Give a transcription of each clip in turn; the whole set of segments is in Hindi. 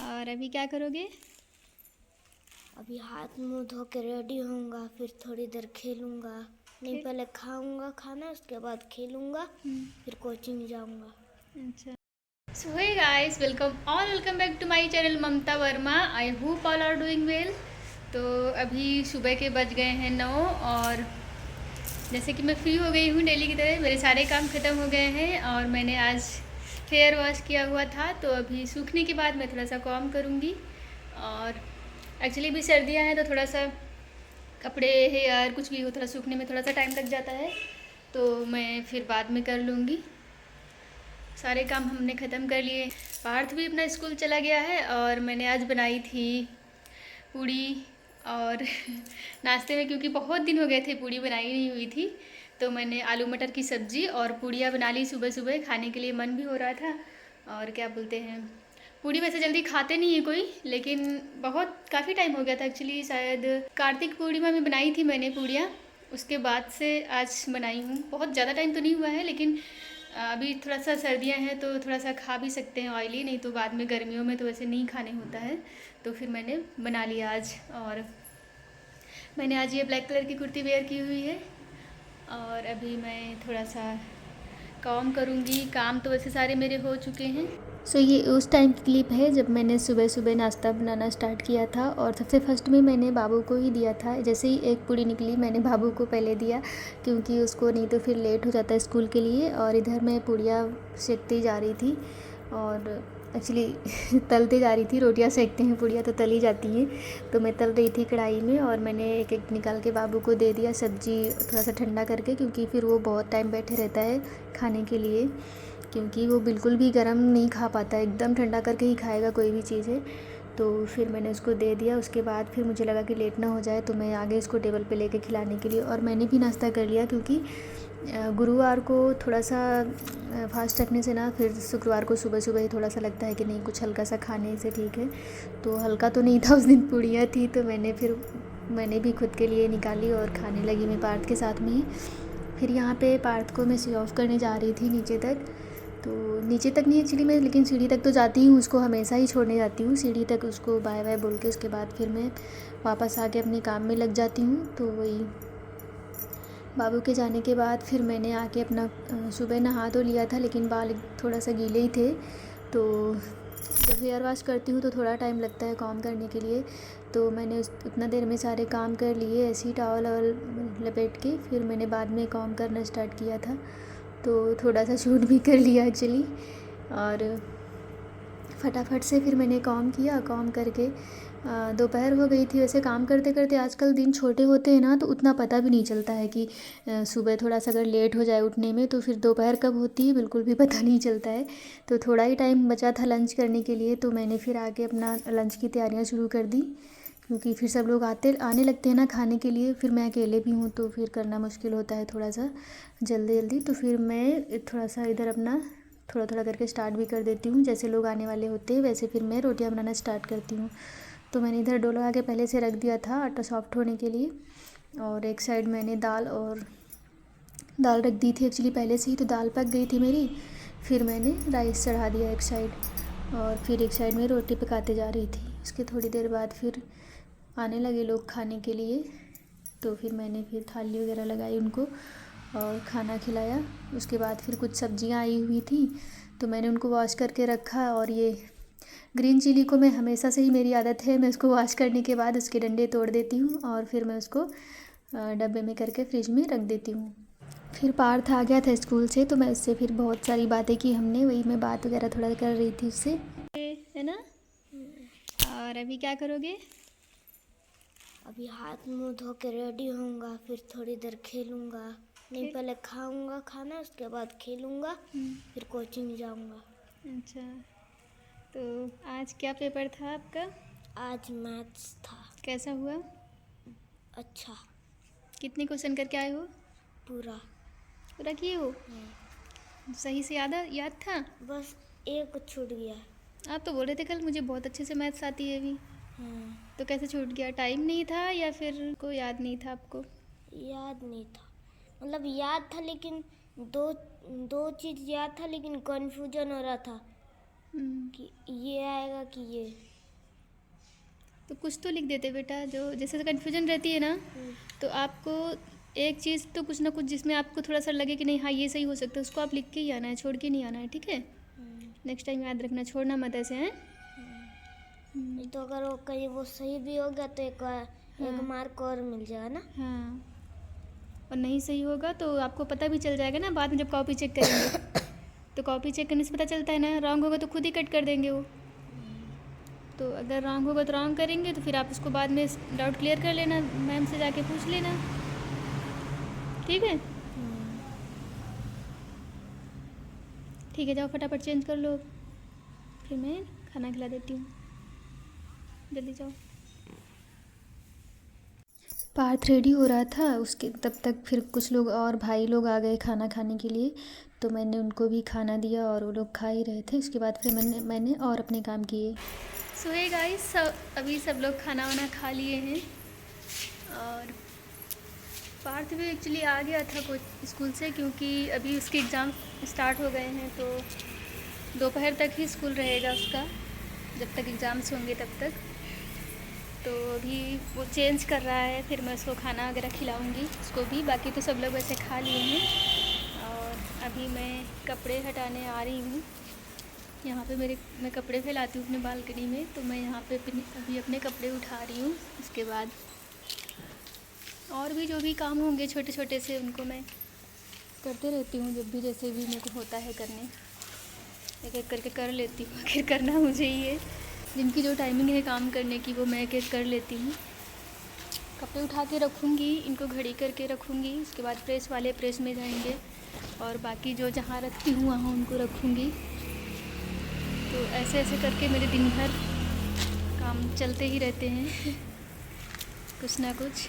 और अभी क्या करोगे? अभी हाथ मुंह धो के रेडी होऊंगा, फिर थोड़ी देर खेलूंगा। नहीं, फिर? पहले खाऊंगा खाना, उसके बाद खेलूंगा, फिर कोचिंग जाऊंगा। अच्छा। So hey guys, welcome back to my channel Mamta Verma. I hope all are doing well. तो अभी सुबह के बज गए हैं 9 और जैसे कि मैं फ्री हो गई हूँ डेली की तरह। मेरे सारे काम ख़त्म हो गए हैं और मैंने आज हेयर वॉश किया हुआ था, तो अभी सूखने के बाद मैं थोड़ा सा कॉम करूँगी। और एक्चुअली भी सर्दियाँ हैं तो थोड़ा सा कपड़े हेयर कुछ भी हो, थोड़ा सूखने में थोड़ा सा टाइम लग जाता है, तो मैं फिर बाद में कर लूँगी। सारे काम हमने ख़त्म कर लिए। पार्थ भी अपना स्कूल चला गया है और मैंने आज बनाई थी पूड़ी और नाश्ते में, क्योंकि बहुत दिन हो गए थे पूड़ी बनाई नहीं हुई थी, तो मैंने आलू मटर की सब्ज़ी और पूड़ियाँ बना ली। सुबह सुबह खाने के लिए मन भी हो रहा था। और क्या बोलते हैं, पूड़ी वैसे जल्दी खाते नहीं है कोई, लेकिन बहुत काफ़ी टाइम हो गया था एक्चुअली। शायद कार्तिक पूर्णिमा में बनाई थी मैंने पूड़ियाँ, उसके बाद से आज बनाई हूँ। बहुत ज़्यादा टाइम तो नहीं हुआ है, लेकिन अभी थोड़ा सा सर्दियाँ हैं तो थोड़ा सा खा भी सकते हैं ऑयली, नहीं तो बाद में गर्मियों में तो वैसे नहीं खाने होता है। तो फिर मैंने बना लिया आज। और मैंने आज ये ब्लैक कलर की कुर्ती वेयर की हुई है और अभी मैं थोड़ा सा काम करूँगी। काम तो वैसे सारे मेरे हो चुके हैं। सो ये उस टाइम की क्लिप है जब मैंने सुबह सुबह नाश्ता बनाना स्टार्ट किया था और सबसे फर्स्ट में मैंने बाबू को ही दिया था। जैसे ही एक पूड़ी निकली मैंने बाबू को पहले दिया, क्योंकि उसको नहीं तो फिर लेट हो जाता है स्कूल के लिए। और इधर मैं पूड़ियाँ सेकती जा रही थी और एक्चुअली तलते जा रही थी। रोटियां सेकते हैं, पूड़ियाँ तो तली जाती हैं, तो मैं तल रही थी कढ़ाई में और मैंने एक एक निकाल के बाबू को दे दिया सब्ज़ी थोड़ा सा ठंडा करके, क्योंकि फिर वो बहुत टाइम बैठे रहता है खाने के लिए, क्योंकि वो बिल्कुल भी गर्म नहीं खा पाता, एकदम ठंडा करके ही खाएगा कोई भी चीज़ है। तो फिर मैंने उसको दे दिया। उसके बाद फिर मुझे लगा कि लेट ना हो जाए, तो मैं आगे इसको टेबल पे लेके खिलाने के लिए। और मैंने भी नाश्ता कर लिया, क्योंकि गुरुवार को थोड़ा सा फास्ट रखने से ना, फिर शुक्रवार को सुबह सुबह ही थोड़ा सा लगता है कि नहीं कुछ हल्का सा खाने से ठीक है। तो हल्का तो नहीं था उस दिन, पूड़ियाँ थी, तो मैंने भी खुद के लिए निकाली और खाने लगी मैं पार्थ के साथ में ही। फिर यहाँ पे पार्थ को मैं सी ऑफ करने जा रही थी नीचे तक। तो नीचे तक नहीं एक्चुअली मैं, लेकिन सीढ़ी तक तो जाती हूँ, उसको हमेशा ही छोड़ने जाती हूँ सीढ़ी तक, उसको बाय बाय बोल के। उसके बाद फिर मैं वापस आके अपने काम में लग जाती हूँ। तो वही बाबू के जाने के बाद फिर मैंने आके अपना सुबह नहा तो लिया था, लेकिन बाल थोड़ा सा गीले ही थे। तो जब हेयर वॉश करती हूँ तो थोड़ा टाइम लगता है काम करने के लिए, तो मैंने उतना देर में सारे काम कर लिए ऐसे ही टॉवल और लपेट के। फिर मैंने बाद में काम करना स्टार्ट किया था, तो थोड़ा सा शूट भी कर लिया एक्चुअली। और फटाफट से फिर मैंने काम किया। काम करके दोपहर हो गई थी। वैसे काम करते करते आजकल दिन छोटे होते हैं ना, तो उतना पता भी नहीं चलता है कि सुबह थोड़ा सा अगर लेट हो जाए उठने में तो फिर दोपहर कब होती है बिल्कुल भी पता नहीं चलता है। तो थोड़ा ही टाइम बचा था लंच करने के लिए, तो मैंने फिर आके अपना लंच की तैयारियाँ शुरू कर दी, क्योंकि फिर सब लोग आने लगते हैं ना खाने के लिए। फिर मैं अकेले भी हूँ तो फिर करना मुश्किल होता है थोड़ा सा जल्दी जल्दी। तो फिर मैं थोड़ा सा इधर अपना थोड़ा थोड़ा करके स्टार्ट भी कर देती हूँ। जैसे लोग आने वाले होते हैं वैसे फिर मैं रोटियां बनाना स्टार्ट करती हूँ। तो मैंने इधर डो लगा के पहले से रख दिया था आटा सॉफ्ट होने के लिए, और एक साइड मैंने दाल रख दी थी एक्चुअली पहले से ही, तो दाल पक गई थी मेरी। फिर मैंने राइस चढ़ा दिया एक साइड, और फिर एक साइड में रोटी पकाते जा रही थी। उसके थोड़ी देर बाद फिर आने लगे लोग खाने के लिए, तो फिर मैंने फिर थाली वगैरह लगाई उनको और खाना खिलाया। उसके बाद फिर कुछ सब्जियां आई हुई थी तो मैंने उनको वॉश करके रखा। और ये ग्रीन चिली को मैं हमेशा से ही मेरी आदत है, मैं उसको वॉश करने के बाद उसके डंडे तोड़ देती हूँ और फिर मैं उसको डब्बे में करके फ्रिज में रख देती हूँ। फिर पार्थ आ गया था स्कूल से, तो मैं उससे फिर बहुत सारी बातें की हमने, वही मैं बात वगैरह थोड़ा कर रही थी उससे, है ना। और अभी क्या करोगे? अभी हाथ मुंह धो के रेडी होऊंगा, फिर थोड़ी देर खेलूंगा। नहीं, फिर? पहले खाऊंगा खाना, उसके बाद खेलूंगा, फिर कोचिंग जाऊंगा। अच्छा, तो आज क्या पेपर था आपका? आज मैथ्स था। कैसा हुआ? अच्छा। कितने क्वेश्चन करके आए हो? पूरा। पूरा किए हो? सही से याद था? बस एक छूट गया। आप तो बोल रहे थे कल मुझे बहुत अच्छे से मैथ्स आती है अभी। हाँ। तो कैसे छूट गया? टाइम नहीं था या फिर को याद नहीं था आपको? याद नहीं था, मतलब याद था लेकिन दो दो चीज़ याद था, लेकिन कन्फ्यूजन हो रहा था हम्म, कि ये आएगा कि ये। तो कुछ तो लिख देते बेटा, जो जैसे कन्फ्यूजन रहती है ना, तो आपको एक चीज़ तो कुछ ना कुछ जिसमें आपको थोड़ा सा लगे कि नहीं हाँ ये सही हो सकता है, उसको आप लिख के ही आना है, छोड़ के नहीं आना है, ठीक है। नेक्स्ट टाइम याद रखना, छोड़ना मत ऐसे हैं। तो अगर वो कहीं वो सही भी हो गया तो एक मार्क और मिल जाएगा ना। हाँ, और नहीं सही होगा तो आपको पता भी चल जाएगा ना बाद में जब कॉपी चेक करेंगे। तो कॉपी चेक करने से पता चलता है ना, रॉन्ग होगा तो खुद ही कट कर देंगे वो। तो अगर रॉन्ग होगा तो रॉन्ग करेंगे, तो फिर आप उसको बाद में डाउट क्लियर कर लेना, मैम से जाके पूछ लेना, ठीक है। ठीक है, जाओ फटाफट चेंज कर लो, फिर मैं खाना खिला देती हूँ, जल्दी जाओ। पार्थ रेडी हो रहा था, उसके तब तक फिर कुछ लोग और भाई लोग आ गए खाना खाने के लिए, तो मैंने उनको भी खाना दिया और वो लोग खा ही रहे थे। उसके बाद फिर मैंने और अपने काम किए। सो हे गाइस, अभी सब लोग खाना वाना खा लिए हैं, और पार्थ भी एक्चुअली आ गया था कुछ स्कूल से, क्योंकि अभी उसके एग्ज़ाम स्टार्ट हो गए हैं, तो दोपहर तक ही स्कूल रहेगा उसका, जब तक एग्ज़ाम्स होंगे तब तक। तो अभी वो चेंज कर रहा है, फिर मैं उसको खाना वगैरह खिलाऊंगी उसको भी। बाकी तो सब लोग वैसे खा लिए हैं, और अभी मैं कपड़े हटाने आ रही हूँ। यहाँ पे मैं कपड़े फैलाती हूँ अपने बालकनी में, तो मैं यहाँ पे अभी अपने कपड़े उठा रही हूँ। उसके बाद और भी जो भी काम होंगे छोटे छोटे से, उनको मैं करते रहती हूँ, जब भी जैसे भी मेरे को होता है करने, एक एक करके कर लेती हूँ। आखिर करना मुझे ही है, जिनकी जो टाइमिंग है काम करने की वो मैं एक एक कर लेती हूँ। कपड़े उठा के रखूँगी, इनको घड़ी करके रखूँगी, उसके बाद प्रेस वाले प्रेस में जाएंगे, और बाकी जो जहाँ रखती हूँ वहाँ उनको रखूँगी। तो ऐसे ऐसे करके मेरे दिन भर काम चलते ही रहते हैं कुछ ना कुछ।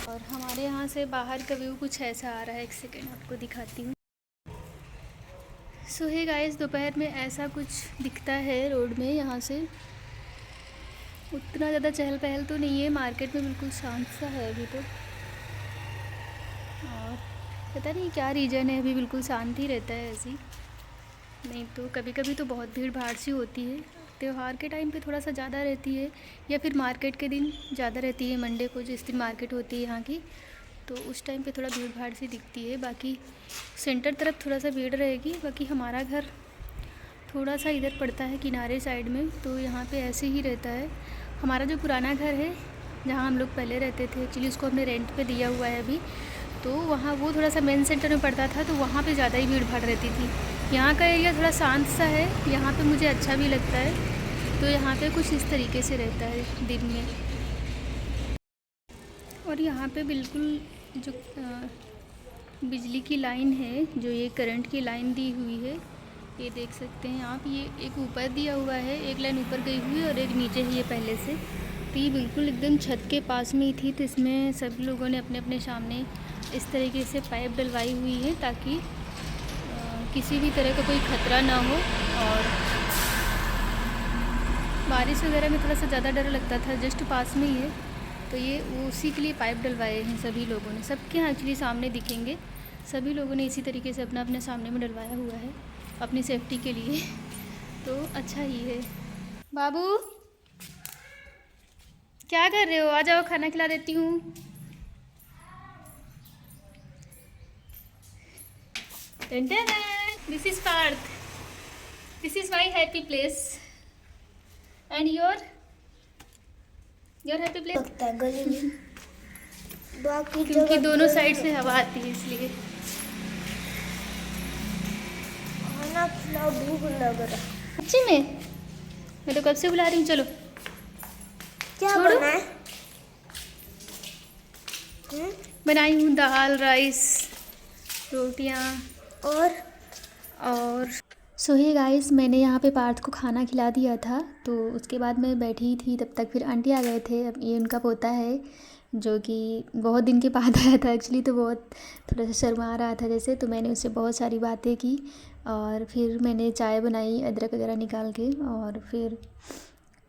और हमारे यहाँ से बाहर का व्यू कुछ ऐसा आ रहा है, एक सेकेंड आपको दिखाती हूँ। सो हे गाइस, दोपहर में ऐसा कुछ दिखता है रोड में। यहाँ से उतना ज़्यादा चहल पहल तो नहीं है, मार्केट में बिल्कुल शांत सा है अभी तो, और पता नहीं क्या रीज़न है, अभी बिल्कुल शांत ही रहता है ऐसे ही। नहीं तो कभी कभी तो बहुत भीड़ भाड़ सी होती है, त्यौहार के टाइम पे थोड़ा सा ज़्यादा रहती है, या फिर मार्केट के दिन ज़्यादा रहती है, मंडे को जिस दिन मार्केट होती है यहाँ की, तो उस टाइम पे थोड़ा भीड़ भाड़ सी दिखती है। बाकी सेंटर तरफ थोड़ा सा भीड़ रहेगी। बाकी हमारा घर थोड़ा सा इधर पड़ता है किनारे साइड में, तो यहाँ पे ऐसे ही रहता है। हमारा जो पुराना घर है जहाँ हम लोग पहले रहते थे, एक्चुअली उसको हमने रेंट पे दिया हुआ है अभी, तो वहाँ वो थोड़ा सा मेन सेंटर में पड़ता था, तो वहाँ पे ज़्यादा ही भीड़ भाड़ रहती थी। यहाँ का एरिया थोड़ा शांत सा है, यहाँ पे मुझे अच्छा भी लगता है। तो यहाँ पे कुछ इस तरीके से रहता है दिन में। और यहाँ पे बिल्कुल जो बिजली की लाइन है, जो ये करंट की लाइन दी हुई है, ये देख सकते हैं आप, ये एक ऊपर दिया हुआ है, एक लाइन ऊपर गई हुई है और एक नीचे ही है पहले से। तो ये बिल्कुल एकदम छत के पास में ही थी, तो इसमें सभी लोगों ने अपने अपने सामने इस तरीके से पाइप डलवाई हुई है, ताकि किसी भी तरह का कोई ख़तरा ना हो। और बारिश वगैरह में थोड़ा सा ज़्यादा डर लगता था, जस्ट पास में ही है, तो ये उसी के लिए पाइप डलवाए हैं सभी लोगों ने। सबके यहाँ एक्चुअली सामने दिखेंगे, सभी लोगों ने इसी तरीके से अपना अपने सामने में डलवाया हुआ है अपनी सेफ्टी के लिए, तो अच्छा ही है। बाबू क्या कर रहे हो, आ जाओ खाना खिला देती हूँ। This is Parth, this is my happy place, and your happy place. लगता है गली में बाकी क्योंकि दोनों साइड से हवा आती है इसलिए। खाना खिलाओ, भूख लग रहा। सच्ची में मैं तो कब से बुला रही हूँ। चलो क्या छोड़ो। बना है? बनाई हूँ दाल, राइस, रोटियाँ और सो हे गाइस, मैंने यहाँ पे पार्थ को खाना खिला दिया था, तो उसके बाद मैं बैठी थी, तब तक फिर आंटी आ गए थे। अब ये उनका पोता है, जो कि बहुत दिन के बाद आया था एक्चुअली, तो बहुत थोड़ा सा शर्मा रहा था जैसे, तो मैंने उससे बहुत सारी बातें की, और फिर मैंने चाय बनाई अदरक वगैरह निकाल के। और फिर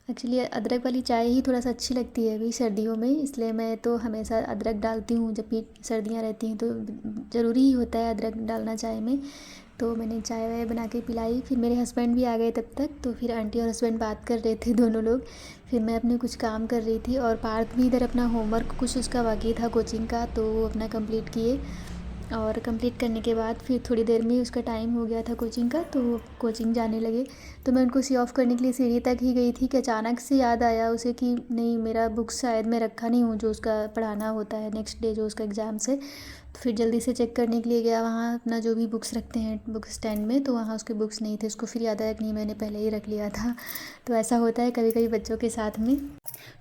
एक्चुअली अदरक वाली चाय ही थोड़ा सा अच्छी लगती है अभी सर्दियों में, इसलिए मैं तो हमेशा अदरक डालती हूँ जब भी सर्दियाँ रहती हैं, तो ज़रूरी ही होता है अदरक डालना चाय में। तो मैंने चाय वाय बना के पिलाई। फिर मेरे हस्बैंड भी आ गए तब तक, तो फिर आंटी और हस्बैंड बात कर रहे थे दोनों लोग। फिर मैं अपने कुछ काम कर रही थी और पार्थ भी इधर अपना होमवर्क कुछ उसका बाकी था कोचिंग का, तो वो अपना कंप्लीट किए। और कंप्लीट करने के बाद फिर थोड़ी देर में उसका टाइम हो गया था कोचिंग का, तो वो कोचिंग जाने लगे। तो मैं उनको सी ऑफ़ करने के लिए सीढ़ी तक ही गई थी कि अचानक से याद आया उसे कि नहीं, मेरा बुक्स शायद मैं रखा नहीं हूँ जो उसका पढ़ाना होता है नेक्स्ट डे जो उसका एग्ज़ाम्स है। तो फिर जल्दी से चेक करने के लिए गया वहाँ अपना जो भी बुक्स रखते हैं बुक स्टैंड में, तो वहाँ उसके बुक्स नहीं थे। उसको फिर याद आया कि नहीं, मैंने पहले ही रख लिया था। तो ऐसा होता है कभी कभी बच्चों के साथ में।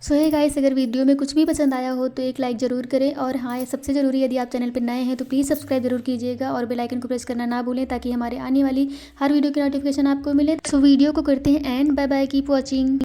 सो है गाइस, अगर वीडियो में कुछ भी पसंद आया हो तो एक लाइक ज़रूर करें। और हाँ, ये सबसे ज़रूरी, यदि आप चैनल पर नए हैं तो प्लीज़ सब्सक्राइब जरूर कीजिएगा और बेल आइकन को प्रेस करना ना भूलें, ताकि हमारे आने वाली हर वीडियो की नोटिफिकेशन आपको मिले। सो वीडियो को करते हैं and bye bye, keep watching.